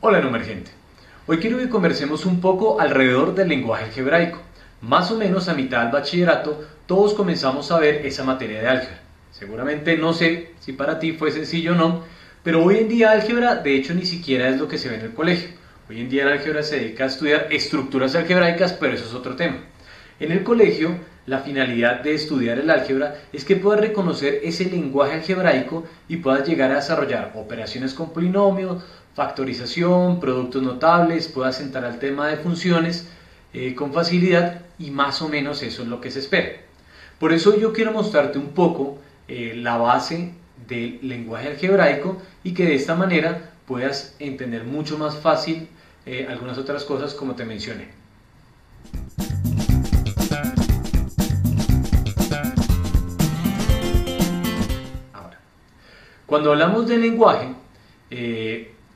Hola Emergente. Hoy quiero que conversemos un poco alrededor del lenguaje algebraico. Más o menos a mitad del bachillerato todos comenzamos a ver esa materia de álgebra. Seguramente no sé si para ti fue sencillo o no, pero hoy en día álgebra de hecho ni siquiera es lo que se ve en el colegio. Hoy en día el álgebra se dedica a estudiar estructuras algebraicas, pero eso es otro tema. En el colegio, la finalidad de estudiar el álgebra es que puedas reconocer ese lenguaje algebraico y puedas llegar a desarrollar operaciones con polinomios, factorización, productos notables, puedas entrar al tema de funciones con facilidad y más o menos eso es lo que se espera. Por eso yo quiero mostrarte un poco la base del lenguaje algebraico y que de esta manera puedas entender mucho más fácil algunas otras cosas como te mencioné. Cuando hablamos de lenguaje,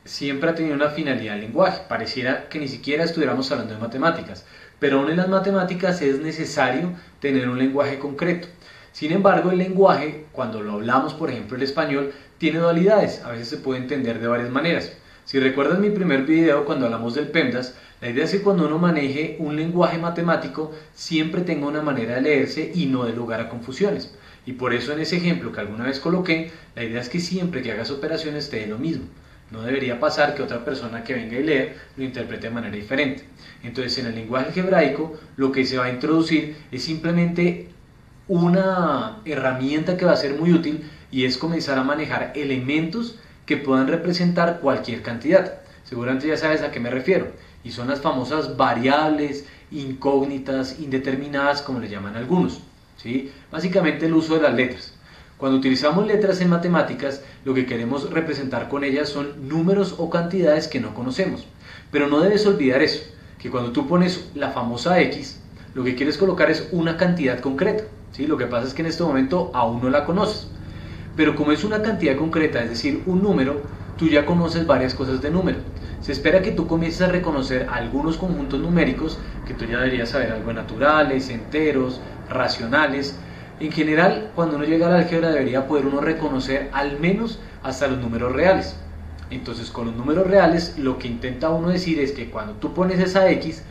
siempre ha tenido una finalidad el lenguaje. Pareciera que ni siquiera estuviéramos hablando de matemáticas, pero aún en las matemáticas es necesario tener un lenguaje concreto. Sin embargo, el lenguaje, cuando lo hablamos, por ejemplo, el español, tiene dualidades. A veces se puede entender de varias maneras. Si recuerdas mi primer video cuando hablamos del PEMDAS, la idea es que cuando uno maneje un lenguaje matemático, siempre tenga una manera de leerse y no dé lugar a confusiones. Y por eso en ese ejemplo que alguna vez coloqué, la idea es que siempre que hagas operaciones te dé lo mismo. No debería pasar que otra persona que venga y lea lo interprete de manera diferente. Entonces en el lenguaje algebraico lo que se va a introducir es simplemente una herramienta que va a ser muy útil y es comenzar a manejar elementos que puedan representar cualquier cantidad. Seguramente ya sabes a qué me refiero. Y son las famosas variables, incógnitas, indeterminadas, como le llaman algunos. ¿Sí? Básicamente el uso de las letras. Cuando utilizamos letras en matemáticas, lo que queremos representar con ellas son números o cantidades que no conocemos. Pero no debes olvidar eso, que cuando tú pones la famosa X, lo que quieres colocar es una cantidad concreta. ¿Sí? Lo que pasa es que en este momento aún no la conoces. Pero como es una cantidad concreta, es decir, un número, tú ya conoces varias cosas de número. Se espera que tú comiences a reconocer algunos conjuntos numéricos, que tú ya deberías saber algo de naturales, enteros, racionales. En general, cuando uno llega al álgebra debería poder uno reconocer al menos hasta los números reales. Entonces con los números reales lo que intenta uno decir es que cuando tú pones esa X,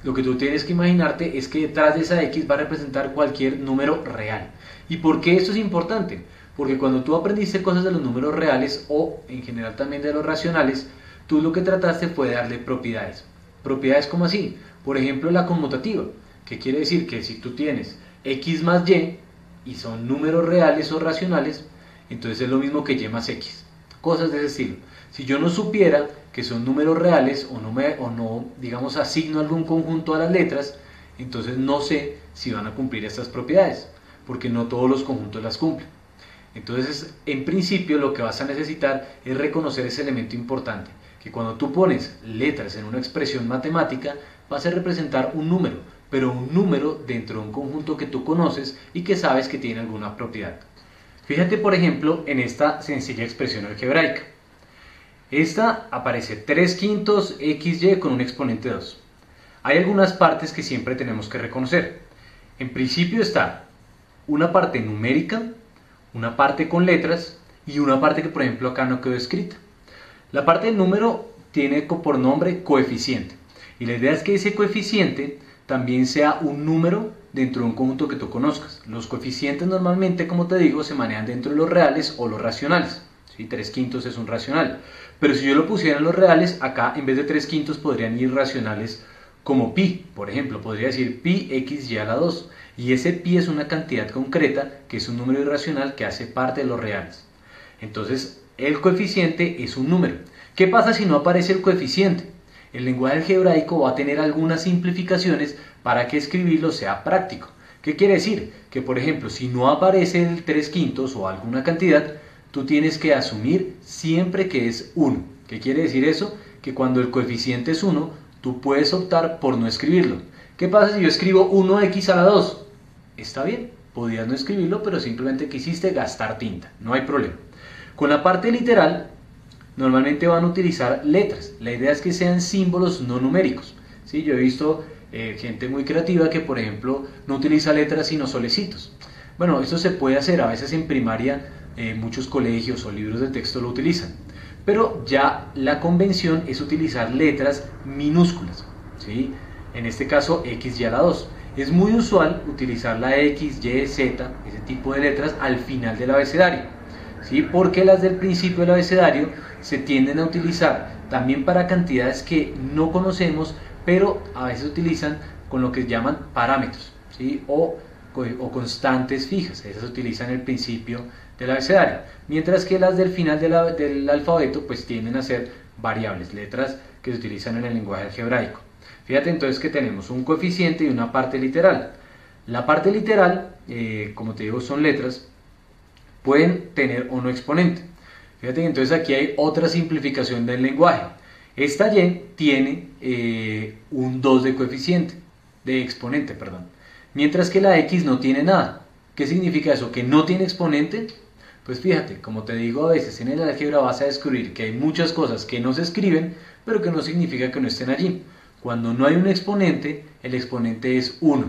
lo que tú tienes que imaginarte es que detrás de esa X va a representar cualquier número real. ¿Y por qué esto es importante? Porque cuando tú aprendiste cosas de los números reales o en general también de los racionales, tú lo que trataste fue darle propiedades. ¿Propiedades como así? Por ejemplo, la conmutativa, que quiere decir que si tú tienes X más Y y son números reales o racionales, entonces es lo mismo que Y más X. Cosas de ese estilo. Si yo no supiera que son números reales o no digamos, asigno algún conjunto a las letras, entonces no sé si van a cumplir estas propiedades, porque no todos los conjuntos las cumplen. Entonces, en principio, lo que vas a necesitar es reconocer ese elemento importante, que cuando tú pones letras en una expresión matemática, vas a representar un número, pero un número dentro de un conjunto que tú conoces y que sabes que tiene alguna propiedad. Fíjate, por ejemplo, en esta sencilla expresión algebraica. Esta aparece 3/5 XY con un exponente 2. Hay algunas partes que siempre tenemos que reconocer. En principio está una parte numérica, una parte con letras y una parte que por ejemplo acá no quedó escrita. La parte del número tiene por nombre coeficiente y la idea es que ese coeficiente también sea un número dentro de un conjunto que tú conozcas. Los coeficientes normalmente, como te digo, se manejan dentro de los reales o los racionales. ¿Sí? 3/5 es un racional, pero si yo lo pusiera en los reales, acá en vez de 3/5 podrían ir racionales como pi. Por ejemplo, podría decir pi xy a la 2. Y ese pi es una cantidad concreta, que es un número irracional que hace parte de los reales. Entonces, el coeficiente es un número. ¿Qué pasa si no aparece el coeficiente? El lenguaje algebraico va a tener algunas simplificaciones para que escribirlo sea práctico. ¿Qué quiere decir? Que, por ejemplo, si no aparece el 3/5 o alguna cantidad, tú tienes que asumir siempre que es 1. ¿Qué quiere decir eso? Que cuando el coeficiente es 1, tú puedes optar por no escribirlo. ¿Qué pasa si yo escribo 1x a la 2? Está bien, podías no escribirlo, pero simplemente quisiste gastar tinta, no hay problema. Con la parte literal, normalmente van a utilizar letras. La idea es que sean símbolos no numéricos. ¿Sí? Yo he visto gente muy creativa que, por ejemplo, no utiliza letras sino solecitos. Bueno, esto se puede hacer, a veces en primaria muchos colegios o libros de texto lo utilizan. pero ya la convención es utilizar letras minúsculas, ¿sí? En este caso X y a la 2. Es muy usual utilizar la X, Y, Z, ese tipo de letras al final del abecedario, ¿sí? Porque las del principio del abecedario se tienden a utilizar también para cantidades que no conocemos, pero a veces utilizan con lo que llaman parámetros, ¿sí? o constantes fijas. Esas se utilizan al principio del abecedario, mientras que las del final del alfabeto pues tienden a ser variables, letras que se utilizan en el lenguaje algebraico. Fíjate entonces que tenemos un coeficiente y una parte literal. La parte literal, como te digo, son letras, pueden tener o no exponente. Fíjate que entonces aquí hay otra simplificación del lenguaje. Esta Y tiene un 2 de coeficiente, de exponente, perdón. Mientras que la X no tiene nada. ¿Qué significa eso? ¿Que no tiene exponente? Pues fíjate, como te digo, a veces en el álgebra vas a descubrir que hay muchas cosas que no se escriben, pero que no significa que no estén allí. Cuando no hay un exponente, el exponente es 1.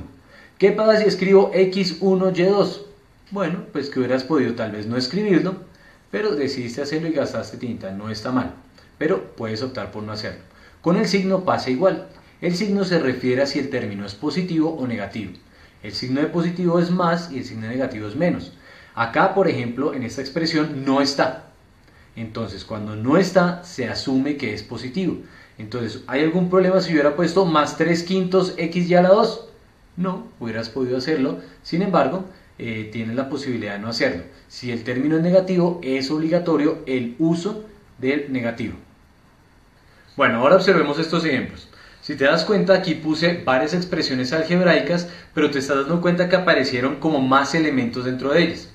¿Qué pasa si escribo x1, y2? Bueno, pues que hubieras podido tal vez no escribirlo, pero decidiste hacerlo y gastaste tinta, no está mal, pero puedes optar por no hacerlo. Con el signo pasa igual. El signo se refiere a si el término es positivo o negativo. El signo de positivo es más y el signo de negativo es menos. Acá, por ejemplo, en esta expresión no está. Entonces, cuando no está, se asume que es positivo. Entonces, ¿hay algún problema si hubiera puesto más 3/5 x y a la 2? No, hubieras podido hacerlo. Sin embargo, tienes la posibilidad de no hacerlo. Si el término es negativo, es obligatorio el uso del negativo. Bueno, ahora observemos estos ejemplos. Si te das cuenta, aquí puse varias expresiones algebraicas, pero te estás dando cuenta que aparecieron como más elementos dentro de ellas.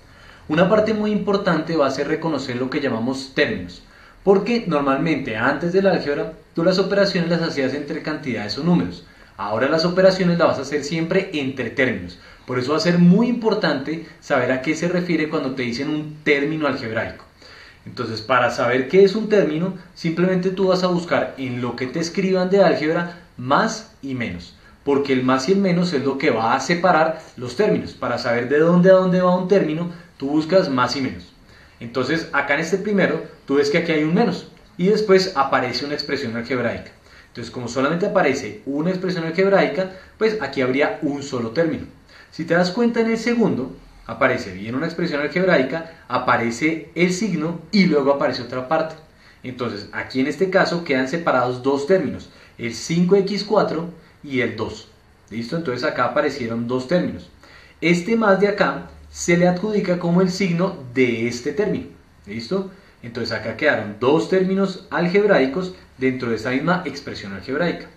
Una parte muy importante va a ser reconocer lo que llamamos términos, porque normalmente antes del álgebra tú las operaciones las hacías entre cantidades o números. Ahora las operaciones las vas a hacer siempre entre términos. Por eso va a ser muy importante saber a qué se refiere cuando te dicen un término algebraico. Entonces, para saber qué es un término, simplemente tú vas a buscar en lo que te escriban de álgebra más y menos, porque el más y el menos es lo que va a separar los términos. Para saber de dónde a dónde va un término, tú buscas más y menos. Entonces, acá en este primero, tú ves que aquí hay un menos y después aparece una expresión algebraica. Entonces, como solamente aparece una expresión algebraica, pues aquí habría un solo término. Si te das cuenta, en el segundo aparece bien una expresión algebraica, aparece el signo y luego aparece otra parte. Entonces, aquí en este caso quedan separados dos términos, el 5x4 y el 2. ¿Listo? Entonces acá aparecieron dos términos. Este más de acá se le adjudica como el signo de este término. ¿Listo? Entonces acá quedaron dos términos algebraicos dentro de esta misma expresión algebraica.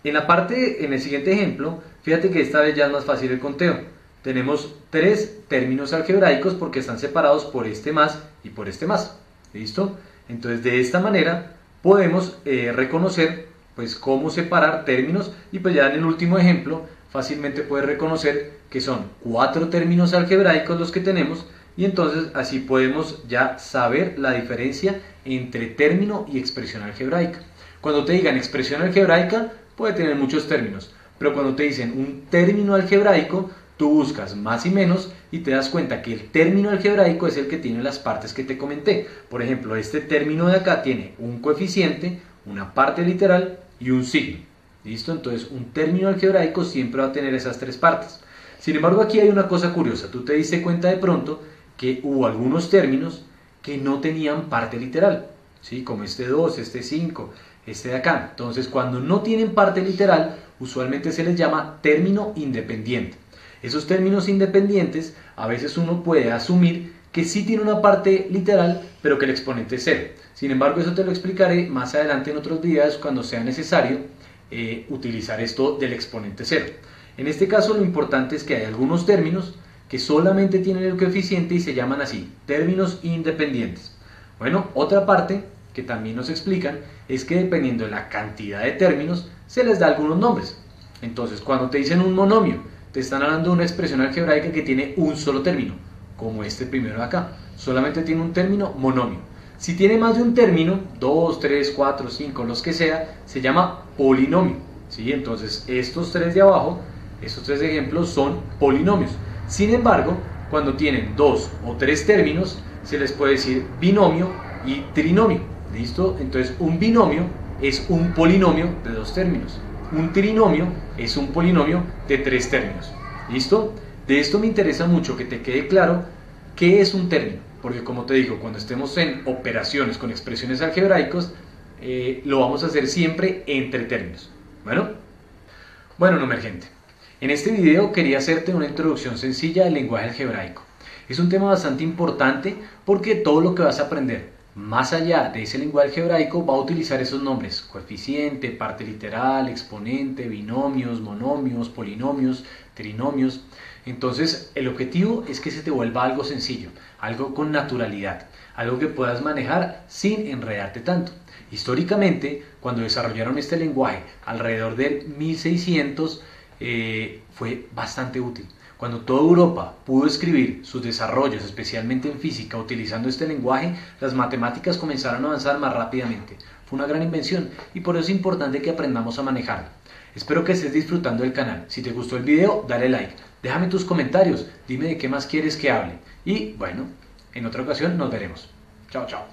En el siguiente ejemplo, fíjate que esta vez ya es más fácil el conteo. Tenemos tres términos algebraicos porque están separados por este más y por este más. ¿Listo? Entonces de esta manera podemos reconocer pues cómo separar términos, y pues ya en el último ejemplo fácilmente puedes reconocer que son cuatro términos algebraicos los que tenemos, y entonces así podemos ya saber la diferencia entre término y expresión algebraica. Cuando te digan expresión algebraica puede tener muchos términos, pero cuando te dicen un término algebraico, tú buscas más y menos y te das cuenta que el término algebraico es el que tiene las partes que te comenté. Por ejemplo, este término de acá tiene un coeficiente, una parte literal y un signo. ¿Listo? Entonces un término algebraico siempre va a tener esas tres partes. Sin embargo, aquí hay una cosa curiosa. Tú te diste cuenta de pronto que hubo algunos términos que no tenían parte literal, ¿sí? Como este 2, este 5, este de acá. Entonces, cuando no tienen parte literal, usualmente se les llama término independiente. Esos términos independientes, a veces uno puede asumir que sí tiene una parte literal, pero que el exponente es 0. Sin embargo, eso te lo explicaré más adelante en otros videos cuando sea necesario utilizar esto del exponente 0. En este caso, lo importante es que hay algunos términos que solamente tienen el coeficiente y se llaman así, términos independientes. Bueno, otra parte que también nos explican es que dependiendo de la cantidad de términos, se les da algunos nombres. Entonces, cuando te dicen un monomio, te están hablando de una expresión algebraica que tiene un solo término, como este primero de acá. Solamente tiene un término, monomio. Si tiene más de un término, 2, 3, 4, 5, los que sea, se llama polinomio. ¿Sí? Entonces, estos tres de abajo, estos tres ejemplos son polinomios. Sin embargo, cuando tienen 2 o 3 términos, se les puede decir binomio y trinomio. ¿Listo? Entonces un binomio es un polinomio de dos términos. Un trinomio es un polinomio de tres términos. ¿Listo? De esto me interesa mucho que te quede claro qué es un término, porque como te digo, cuando estemos en operaciones con expresiones algebraicas, lo vamos a hacer siempre entre términos. Bueno, no emergente. En este video quería hacerte una introducción sencilla del lenguaje algebraico. Es un tema bastante importante porque todo lo que vas a aprender más allá de ese lenguaje algebraico va a utilizar esos nombres: coeficiente, parte literal, exponente, binomios, monomios, polinomios, trinomios. Entonces el objetivo es que se te vuelva algo sencillo, algo con naturalidad, algo que puedas manejar sin enredarte tanto. Históricamente, cuando desarrollaron este lenguaje alrededor del 1600, fue bastante útil. Cuando toda Europa pudo escribir sus desarrollos, especialmente en física, utilizando este lenguaje, las matemáticas comenzaron a avanzar más rápidamente. Fue una gran invención y por eso es importante que aprendamos a manejarlo. Espero que estés disfrutando del canal. Si te gustó el video, dale like. Déjame tus comentarios, dime de qué más quieres que hable. Y bueno, en otra ocasión nos veremos. Chao, chao.